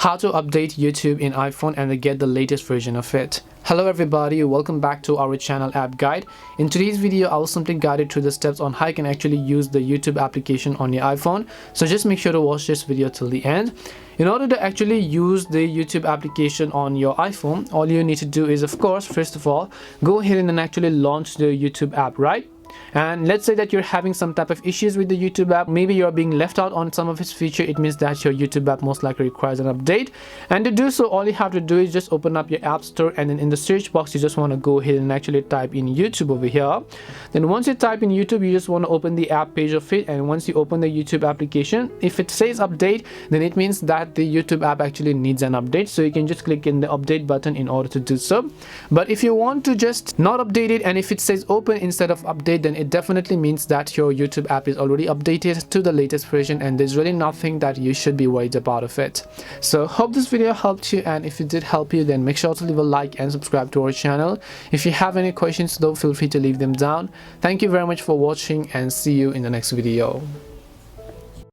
how to update YouTube in iPhone and get the latest version of it. Hello everybody, welcome back to our channel app guide. In today's video, I will simply guide you through the steps on how you can actually use the YouTube application on your iPhone. So just make sure to watch this video till the end. In order to actually use the YouTube application on your iPhone, all you need to do is, of course, first of all, go ahead and actually launch the YouTube app, right? And let's say that you're having some type of issues with the YouTube app. Maybe you're being left out on some of its feature. It means that your YouTube app most likely requires an update. And to do so, all you have to do is just open up your app store, and then in the search box you just want to go ahead and actually type in YouTube over here. Then once you type in YouTube, you just want to open the app page of it, and once you open the YouTube application, if it says update, then it means that the YouTube app actually needs an update. So you can just click in the update button in order to do so. But if you want to just not update it, and if it says open instead of update, then it definitely means that your YouTube app is already updated to the latest version, and there's really nothing that you should be worried about of it. So hope this video helped you, and if it did help you, then make sure to leave a like and subscribe to our channel. If you have any questions though, feel free to leave them down. Thank you very much for watching, and see you in the next video.